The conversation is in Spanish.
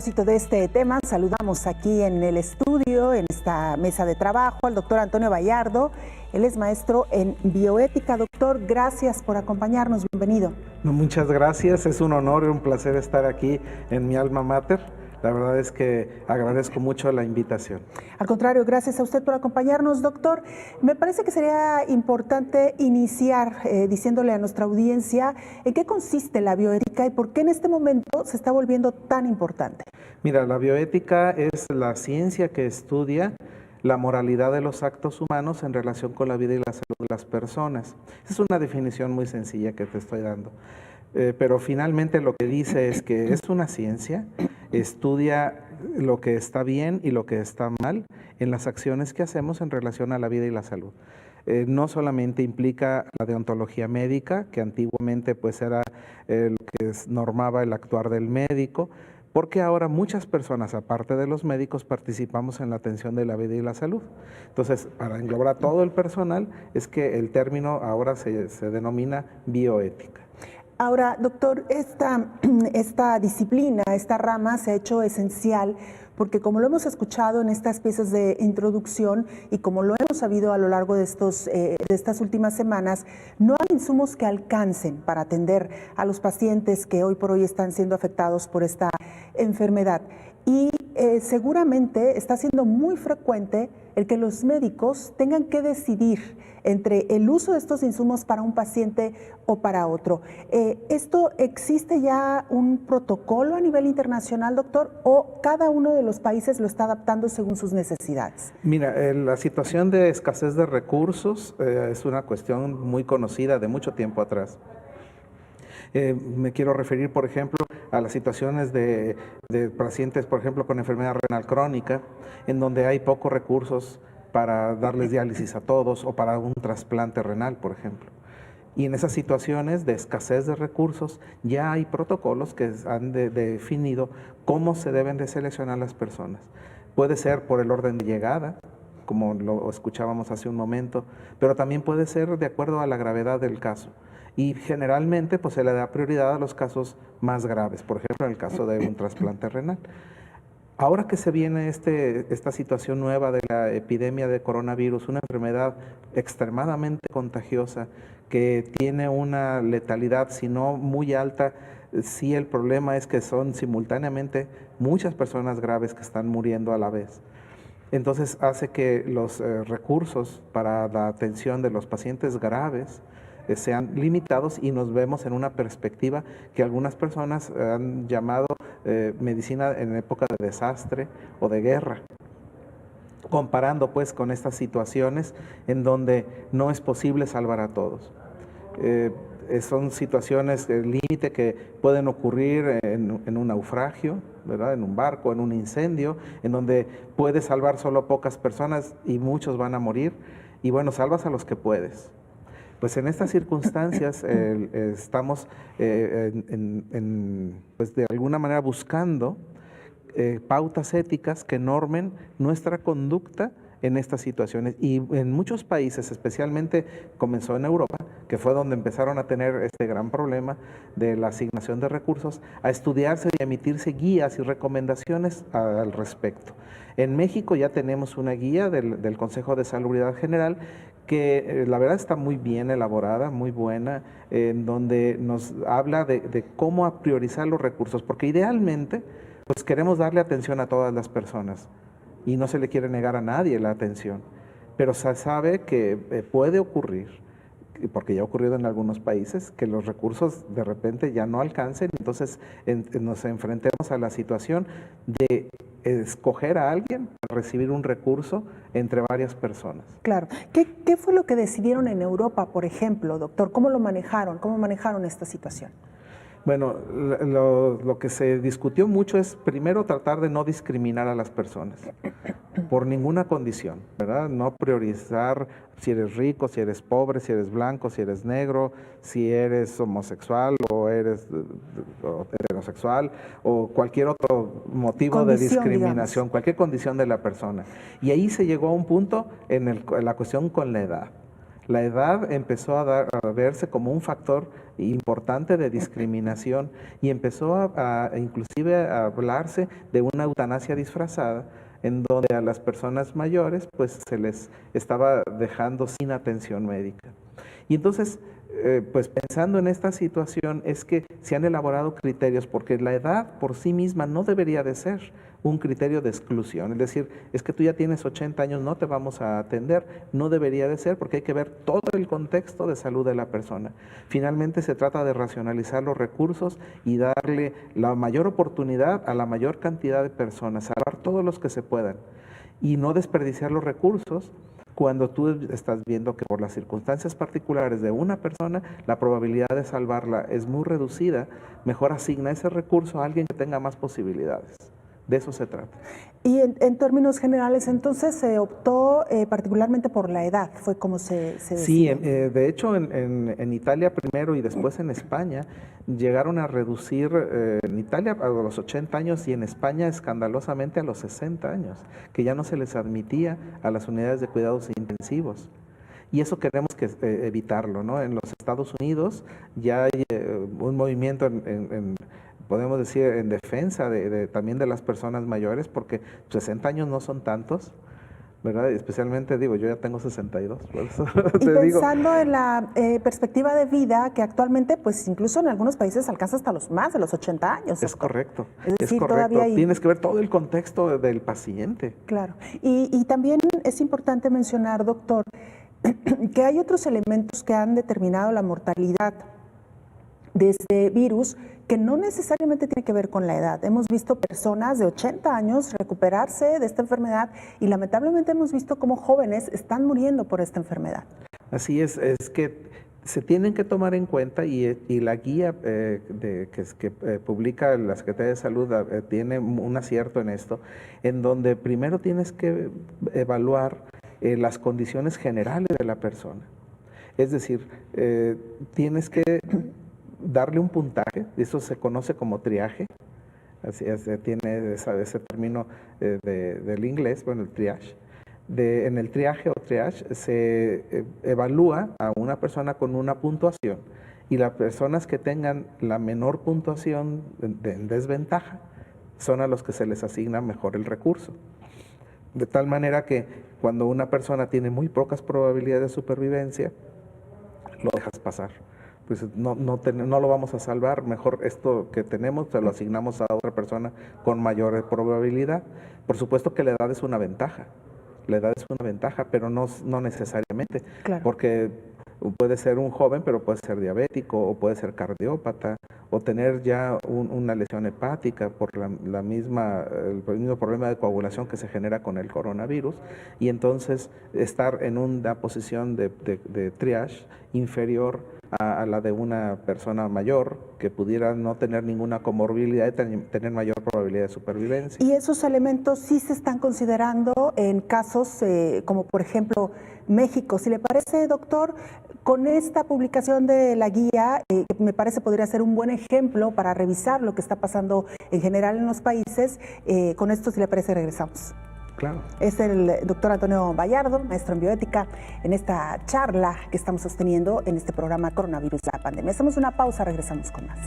De este tema, saludamos aquí en el estudio, en esta mesa de trabajo, al doctor Antonio Bayardo. Él es maestro en bioética. Doctor, gracias por acompañarnos, bienvenido. Muchas gracias, es un honor y un placer estar aquí en mi alma mater. La verdad es que agradezco mucho la invitación. Al contrario, gracias a usted por acompañarnos, doctor. Me parece que sería importante iniciar diciéndole a nuestra audiencia en qué consiste la bioética y por qué en este momento se está volviendo tan importante. Mira, la bioética es la ciencia que estudia la moralidad de los actos humanos en relación con la vida y la salud de las personas. Es una definición muy sencilla que te estoy dando. Pero finalmente lo que dice es que es una ciencia, estudia lo que está bien y lo que está mal en las acciones que hacemos en relación a la vida y la salud. No solamente implica la deontología médica, que antiguamente pues era lo que normaba el actuar del médico, porque ahora muchas personas, aparte de los médicos, participamos en la atención de la vida y la salud. Entonces, para englobar a todo el personal, es que el término ahora se denomina bioética. Ahora, doctor, esta disciplina, esta rama se ha hecho esencial porque como lo hemos escuchado en estas piezas de introducción y como lo hemos sabido a lo largo de estas últimas semanas, no hay insumos que alcancen para atender a los pacientes que hoy por hoy están siendo afectados por esta enfermedad. Y seguramente está siendo muy frecuente el que los médicos tengan que decidir entre el uso de estos insumos para un paciente o para otro. ¿Esto existe ya un protocolo a nivel internacional, doctor, o cada uno de los países lo está adaptando según sus necesidades? Mira, la situación de escasez de recursos es una cuestión muy conocida de mucho tiempo atrás. Me quiero referir, por ejemplo, a las situaciones de pacientes, por ejemplo, con enfermedad renal crónica, en donde hay pocos recursos para darles diálisis a todos o para un trasplante renal, por ejemplo. Y en esas situaciones de escasez de recursos ya hay protocolos que han definido cómo se deben de seleccionar las personas. Puede ser por el orden de llegada, como lo escuchábamos hace un momento, pero también puede ser de acuerdo a la gravedad del caso. Y generalmente pues, se le da prioridad a los casos más graves, por ejemplo, en el caso de un trasplante renal. Ahora que se viene esta situación nueva de la epidemia de coronavirus, una enfermedad extremadamente contagiosa que tiene una letalidad, si no muy alta, sí el problema es que son simultáneamente muchas personas graves que están muriendo a la vez. Entonces hace que los recursos para la atención de los pacientes graves sean limitados y nos vemos en una perspectiva que algunas personas han llamado medicina en época de desastre o de guerra, comparando pues con estas situaciones en donde no es posible salvar a todos. Son situaciones límite que pueden ocurrir en un naufragio, ¿verdad? En un barco, en un incendio, en donde puedes salvar solo pocas personas y muchos van a morir, y bueno, salvas a los que puedes. Pues en estas circunstancias estamos pues de alguna manera buscando pautas éticas que normen nuestra conducta en estas situaciones. Y en muchos países, especialmente comenzó en Europa, que fue donde empezaron a tener este gran problema de la asignación de recursos, a estudiarse y emitirse guías y recomendaciones al respecto. En México ya tenemos una guía del Consejo de Salubridad General que la verdad está muy bien elaborada, muy buena, en donde nos habla de cómo priorizar los recursos, porque idealmente pues queremos darle atención a todas las personas y no se le quiere negar a nadie la atención, pero se sabe que puede ocurrir, porque ya ha ocurrido en algunos países, que los recursos de repente ya no alcancen, entonces nos enfrentemos a la situación de escoger a alguien para recibir un recurso entre varias personas. Claro. ¿Qué fue lo que decidieron en Europa, por ejemplo, doctor? ¿Cómo lo manejaron? ¿Cómo manejaron esta situación? Bueno, lo que se discutió mucho es primero tratar de no discriminar a las personas por ninguna condición, ¿verdad? No priorizar si eres rico, si eres pobre, si eres blanco, si eres negro, si eres homosexual o eres heterosexual o cualquier otro motivo de discriminación, cualquier condición de la persona. Y ahí se llegó a un punto en la cuestión con la edad. La edad empezó a verse como un factor importante de discriminación y empezó inclusive a hablarse de una eutanasia disfrazada, en donde a las personas mayores pues se les estaba dejando sin atención médica. Y entonces, pues pensando en esta situación es que se han elaborado criterios, porque la edad por sí misma no debería de ser un criterio de exclusión, es decir, es que tú ya tienes 80 años, no te vamos a atender, no debería de ser, porque hay que ver todo el contexto de salud de la persona. Finalmente se trata de racionalizar los recursos y darle la mayor oportunidad a la mayor cantidad de personas, salvar todos los que se puedan y no desperdiciar los recursos. Cuando tú estás viendo que por las circunstancias particulares de una persona, la probabilidad de salvarla es muy reducida, mejor asigna ese recurso a alguien que tenga más posibilidades. De eso se trata. Y en términos generales, entonces se optó particularmente por la edad, fue como se Sí, decidió. de hecho en Italia primero y después en España llegaron a reducir en Italia a los 80 años y en España escandalosamente a los 60 años, que ya no se les admitía a las unidades de cuidados intensivos. Y eso queremos evitarlo, ¿no? En los Estados Unidos ya hay un movimiento podemos decir, en defensa también de las personas mayores, porque 60 años no son tantos, ¿verdad? Especialmente, digo, yo ya tengo 62, por eso Y te pensando en la perspectiva de vida, que actualmente, pues incluso en algunos países alcanza hasta más de los 80 años. Es correcto, es decir, correcto. Todavía hay... Tienes que ver todo el contexto del paciente. Claro. Y también es importante mencionar, doctor, que hay otros elementos que han determinado la mortalidad de este virus que no necesariamente tiene que ver con la edad. Hemos visto personas de 80 años recuperarse de esta enfermedad y lamentablemente hemos visto cómo jóvenes están muriendo por esta enfermedad. Así es que se tienen que tomar en cuenta y la guía que publica la Secretaría de Salud tiene un acierto en esto, en donde primero tienes que evaluar las condiciones generales de la persona. Es decir, tienes que darle un puntaje, eso se conoce como triaje, así tiene ese término del inglés, bueno, el triage. En el triaje o triage se evalúa a una persona con una puntuación y las personas que tengan la menor puntuación en desventaja son a los que se les asigna mejor el recurso. De tal manera que cuando una persona tiene muy pocas probabilidades de supervivencia, lo dejas pasar. Pues no lo vamos a salvar, mejor esto que tenemos se lo asignamos a otra persona con mayor probabilidad. Por supuesto que la edad es una ventaja, pero no necesariamente, claro. Porque puede ser un joven, pero puede ser diabético o puede ser cardiópata o tener ya una lesión hepática por el mismo problema de coagulación que se genera con el coronavirus, y entonces estar en una posición de triage inferior a la de una persona mayor que pudiera no tener ninguna comorbilidad y tener mayor probabilidad de supervivencia. Y esos elementos sí se están considerando en casos como por ejemplo México. Si le parece, doctor, con esta publicación de la guía, me parece podría ser un buen ejemplo para revisar lo que está pasando en general en los países. Con esto, si le parece, regresamos. Claro. Es el doctor Antonio Bayardo, maestro en bioética, en esta charla que estamos sosteniendo en este programa Coronavirus, la pandemia. Hacemos una pausa, regresamos con más.